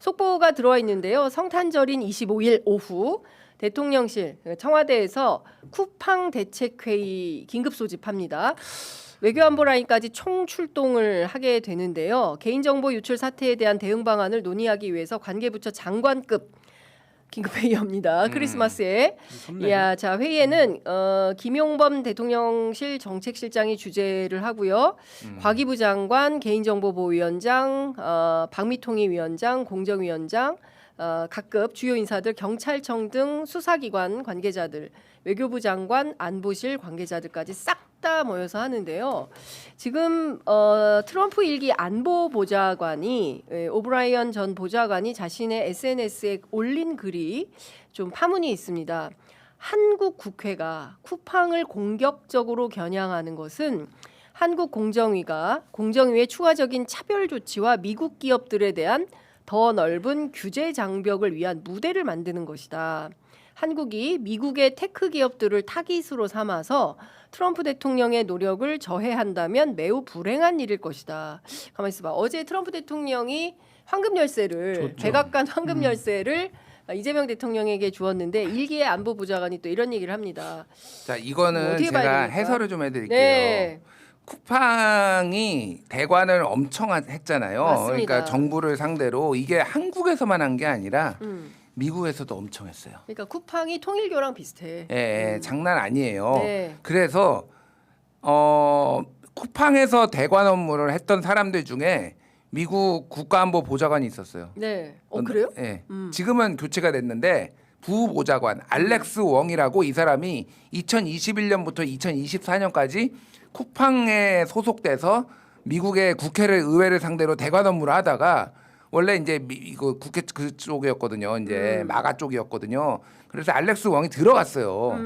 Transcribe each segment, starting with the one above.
속보가 들어와 있는데요. 성탄절인 25일 오후 대통령실 청와대에서 쿠팡 대책회의 긴급 소집합니다. 외교안보라인까지 총출동을 하게 되는데요. 개인정보 유출 사태에 대한 대응 방안을 논의하기 위해서 관계부처 장관급 긴급회의합니다. 크리스마스에. 이야, 자 회의에는 김용범 대통령실 정책실장이 주재를 하고요. 과기부 장관, 개인정보보호위원장, 방미통일위원장, 공정위원장, 각급 주요 인사들, 경찰청 등 수사기관 관계자들, 외교부 장관, 안보실 관계자들까지 싹 다 모여서 하는데요. 지금 트럼프 일기 안보보좌관이 오브라이언 전 보좌관이 자신의 SNS에 올린 글이 좀 파문이 있습니다. 한국 국회가 쿠팡을 공격적으로 겨냥하는 것은 한국 공정위의 추가적인 차별 조치와 미국 기업들에 대한 더 넓은 규제 장벽을 위한 무대를 만드는 것이다. 한국이 미국의 테크 기업들을 타깃으로 삼아서 트럼프 대통령의 노력을 저해한다면 매우 불행한 일일 것이다. 가만히 있어봐. 어제 트럼프 대통령이 황금 열쇠를 백악관 황금 열쇠를 이재명 대통령에게 주었는데 일기의 안보보좌관이 또 이런 얘기를 합니다. 자, 이거는 제가 해설을 좀 해드릴게요. 네. 쿠팡이 대관을 엄청 했잖아요. 맞습니다. 그러니까 정부를 상대로 이게 한국에서만 한 게 아니라 미국에서도 엄청 했어요. 그러니까 쿠팡이 통일교랑 비슷해. 예, 장난 아니에요. 네. 그래서 쿠팡에서 대관 업무를 했던 사람들 중에 미국 국가안보보좌관이 있었어요. 네. 그래요? 예. 지금은 교체가 됐는데 부보좌관 알렉스 웡이라고 이 사람이 2021년부터 2024년까지 쿠팡에 소속돼서 미국의 국회를 의회를 상대로 대관 업무를 하다가 원래 이제 이거 국회 그쪽이었거든요. 이제 마가 쪽이었거든요. 그래서 알렉스 웡이 들어갔어요.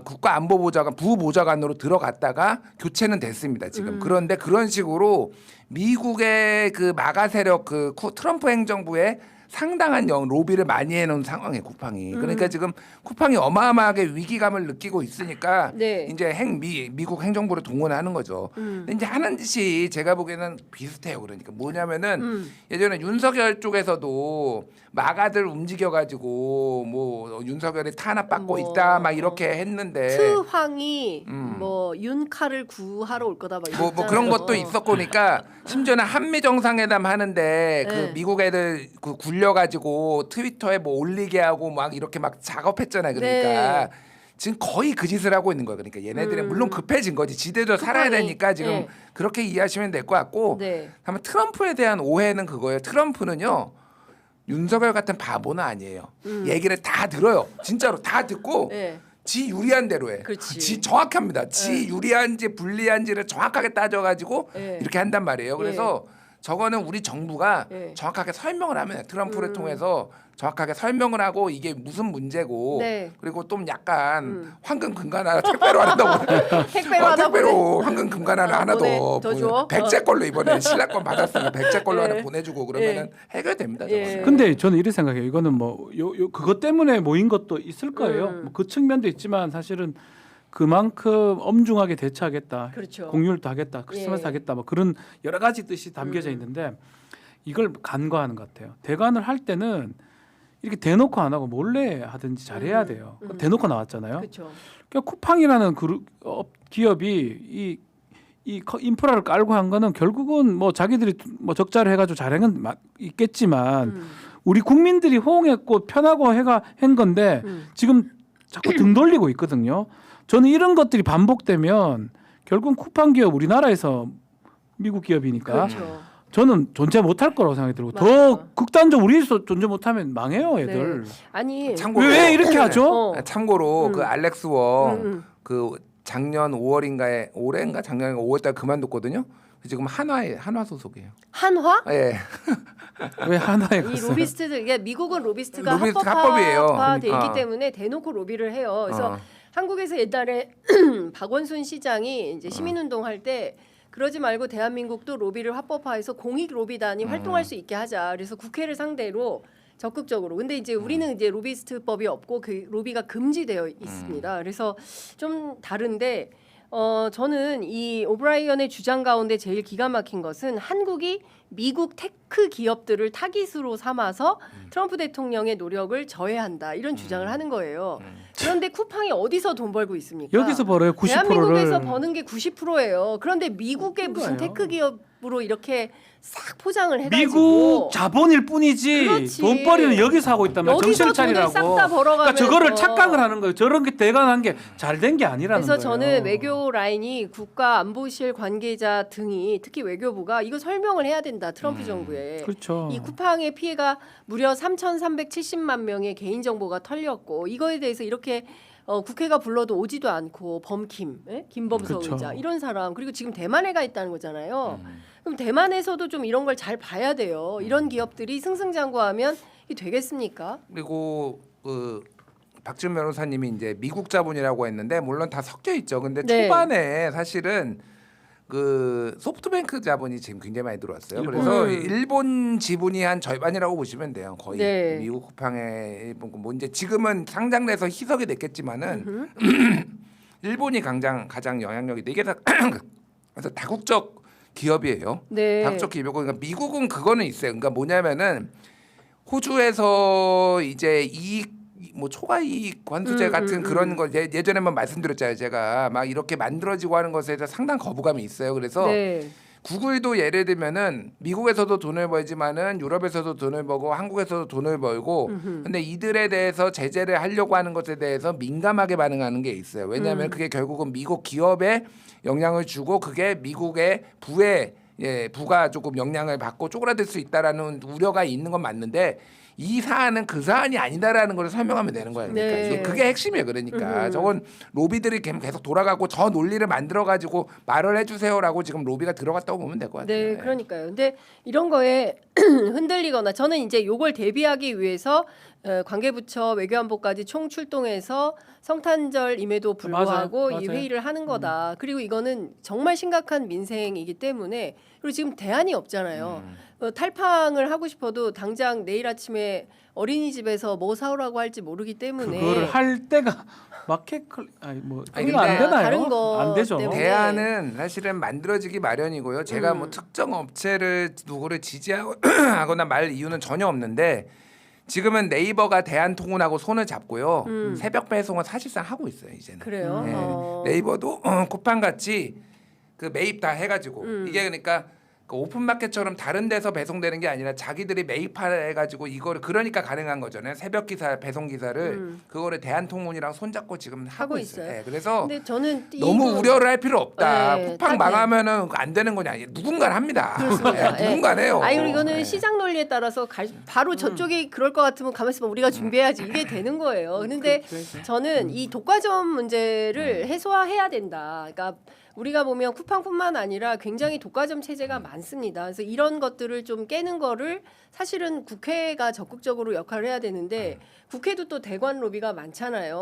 국가안보보좌관 부보좌관으로 들어갔다가 교체는 됐습니다. 지금. 그런데 그런 식으로 미국의 그 마가 세력 그 트럼프 행정부의 상당한 로비를 많이 해놓은 상황이에요, 쿠팡이. 그러니까 지금 쿠팡이 어마어마하게 위기감을 느끼고 있으니까 네. 이제 미국 행정부를 동원하는 거죠. 근데 이제 하는 짓이 제가 보기에는 비슷해요. 그러니까 뭐냐면은 예전에 윤석열 쪽에서도 마가들 움직여가지고 뭐 윤석열이 탄압받고 있다 막 이렇게 했는데 트황이 뭐 윤칼을 구하러 올 거다 막 뭐 그런 것도 있었고 그러니까 심지어는 한미 정상회담 하는데 그 네. 미국 애들 그 굴려가지고 트위터에 뭐 올리게 하고 막 이렇게 막 작업했잖아요. 그러니까 네. 지금 거의 그 짓을 하고 있는 거예요. 그러니까 얘네들은 물론 급해진 거지. 지들도 살아야 쿠팡이. 되니까 지금 네. 그렇게 이해하시면 될 것 같고 네. 다만 트럼프에 대한 오해는 그거예요. 트럼프는요. 윤석열 같은 바보는 아니에요. 얘기를 다 들어요. 진짜로 다 듣고 네. 지 유리한 대로 해. 그렇지. 지 정확합니다. 지 유리한지 불리한지를 정확하게 따져가지고 네. 이렇게 한단 말이에요. 그래서 저거는 우리 정부가 네. 정확하게 설명을 하면 트럼프를 통해서 정확하게 설명을 하고 이게 무슨 문제고 네. 그리고 좀 약간 황금 금관하나 택배로 하나 더 택배로 하나 택배로 황금 금관하나 하나 보내. 더 더 줘? 백제 걸로 이번에 신라권 받았으니까 백제 걸로 예. 하나 보내주고 그러면은 해결됩니다. 저거는. 예. 근데 저는 이렇게 생각해요. 이거는 뭐 그것 때문에 모인 것도 있을 거예요. 뭐그 측면도 있지만 사실은 그만큼 엄중하게 대처하겠다, 그렇죠. 공휴일도 하겠다, 크리스마스 예. 하겠다, 뭐 그런 여러 가지 뜻이 담겨져 있는데 이걸 간과하는 것 같아요. 대관을 할 때는 이렇게 대놓고 안 하고 몰래 하든지 잘해야 돼요. 대놓고 나왔잖아요. 그렇죠. 그러니까 쿠팡이라는 기업이 이 인프라를 깔고 한 거는 결국은 뭐 자기들이 뭐 적자를 해가지고 잘한 건 있겠지만 우리 국민들이 호응했고 편하고 한 건데 지금 자꾸 등 돌리고 있거든요. 저는 이런 것들이 반복되면 결국은 쿠팡 기업 우리나라에서 미국 기업이니까 그렇죠. 저는 존재 못할 거라고 생각이 들고 맞아. 더 극단적으로 우리에서 존재 못하면 망해요 애들. 네. 아니 참고로 왜 이렇게 하죠? 참고로 그 알렉스 웡 그 작년 5월인가에 올해인가 작년인가 5월달 그만뒀거든요. 지금 한화 소속이에요. 한화? 예. 왜 하나에 이 갔어요? 로비스트들 이게 미국은 로비스트가 로비스트 합법이에요. 합법화돼 있기 그러니까. 때문에 대놓고 로비를 해요. 그래서 한국에서 옛날에 박원순 시장이 이제 시민운동 할 때 그러지 말고 대한민국도 로비를 합법화해서 공익 로비단이 활동할 수 있게 하자. 그래서 국회를 상대로 적극적으로. 근데 이제 우리는 이제 로비스트법이 없고 그 로비가 금지되어 있습니다. 그래서 좀 다른데 저는 이 오브라이언의 주장 가운데 제일 기가 막힌 것은 한국이 미국 테크 기업들을 타깃으로 삼아서 트럼프 대통령의 노력을 저해한다 이런 주장을 하는 거예요. 그런데 쿠팡이 어디서 돈 벌고 있습니까? 여기서 벌어요 90%를. 대한민국에서 버는 게 90%예요. 그런데 미국의 무슨 그거예요. 테크 기업으로 이렇게 싹 포장을 해가지고 미국 자본일 뿐이지 그렇지. 돈벌이는 여기서 하고 있단 말이야. 여기서 정신을 차리라고. 돈을 싹다 벌어가면서. 그러니까 저거를 착각을 하는 거예요. 저런 게 대단한 게 잘 된 게 아니라는 그래서 거예요. 저는 외교 라인이 국가안보실 관계자 등이 특히 외교부가 이거 설명을 해야 된다. 트럼프 정부에. 그렇죠. 이 쿠팡의 피해가 무려 3,370만 명의 개인정보가 털렸고 이거에 대해서 이렇게 국회가 불러도 오지도 않고 범킴, 김범석 그렇죠. 의장 이런 사람 그리고 지금 대만에 가 있다는 거잖아요. 그럼 대만에서도 좀 이런 걸 잘 봐야 돼요. 이런 기업들이 승승장구하면 이게 되겠습니까? 그리고 그 박지훈 변호사님이 이제 미국 자본이라고 했는데 물론 다 섞여 있죠. 근데 네. 초반에 사실은 그 소프트뱅크 자본이 지금 굉장히 많이 들어왔어요. 그래서 일본 지분이 한 절반이라고 보시면 돼요. 거의 네. 미국 쿠팡에 뭐 이제 지금은 상장돼서 희석이 됐겠지만은 일본이 가장 영향력이 이게 다 그래서 다국적 기업이에요. 네. 다국적 기업이고 그러니까 미국은 그거는 있어요. 그러니까 뭐냐면은 호주에서 이제 이익 뭐 초과 이익 관수제 같은 그런 거 예전에 한번 말씀드렸잖아요. 제가 막 이렇게 만들어지고 하는 것에 대해서 상당 거부감이 있어요. 그래서 네. 구글도 예를 들면은 미국에서도 돈을 벌지만은 유럽에서도 돈을 벌고 한국에서도 돈을 벌고 근데 이들에 대해서 제재를 하려고 하는 것에 대해서 민감하게 반응하는 게 있어요. 왜냐하면 그게 결국은 미국 기업에 영향을 주고 그게 미국의 부가 조금 영향을 받고 쪼그라들 수 있다라는 우려가 있는 건 맞는데 이 사안은 그 사안이 아니다라는 걸 설명하면 되는 거예요. 그러니까 네. 이게 그게 핵심이에요. 그러니까 저건 로비들이 계속 돌아가고 저 논리를 만들어 가지고 말을 해주세요라고 지금 로비가 들어갔다고 보면 될 것 같아요. 네, 그러니까요. 근데 이런 거에 흔들리거나 저는 이제 요걸 대비하기 위해서 관계부처 외교안보까지 총 출동해서 성탄절임에도 불구하고 맞아요. 이 회의를 하는 거다. 그리고 이거는 정말 심각한 민생이기 때문에 그리고 지금 대안이 없잖아요. 탈팡을 하고 싶어도 당장 내일 아침에 어린이집에서 뭐 사오라고 할지 모르기 때문에 그거를 할 때가 마켓 아니 뭐 아니, 그거 안 근데 되나요? 다른 거 안 되죠. 때문에. 대안은 사실은 만들어지기 마련이고요. 제가 뭐 특정 업체를 누구를 지지하거나 말 이유는 전혀 없는데 지금은 네이버가 대한통운하고 손을 잡고요. 새벽 배송을 사실상 하고 있어요. 이제는. 그래요. 네. 네이버도 쿠팡 같이 그 매입 다 해가지고 이게 그러니까 그 오픈마켓처럼 다른 데서 배송되는 게 아니라 자기들이 매입해가지고 이거를 그러니까 가능한 거잖아요. 새벽 기사 배송 기사를 그거를 대한통운이랑 손잡고 지금 하고 있어요. 네, 그래서 근데 저는 너무 이거- 우려를 할 필요 없다. 네, 쿠팡 딱 망하면은 안 되는 거냐? 누군가 합니다. 그렇습니다. 네, 누군가 해요. 아니 그리고 이거는 네. 시장 논리에 따라서 바로 저쪽이 그럴 것 같으면 가만히 있으면 우리가 준비해야지 이게 되는 거예요. 그런데 저는 이 독과점 문제를 해소해야 된다. 그러니까 우리가 보면 쿠팡뿐만 아니라 굉장히 독과점 체제가 많습니다. 그래서 이런 것들을 좀 깨는 거를 사실은 국회가 적극적으로 역할을 해야 되는데 국회도 또 대관 로비가 많잖아요.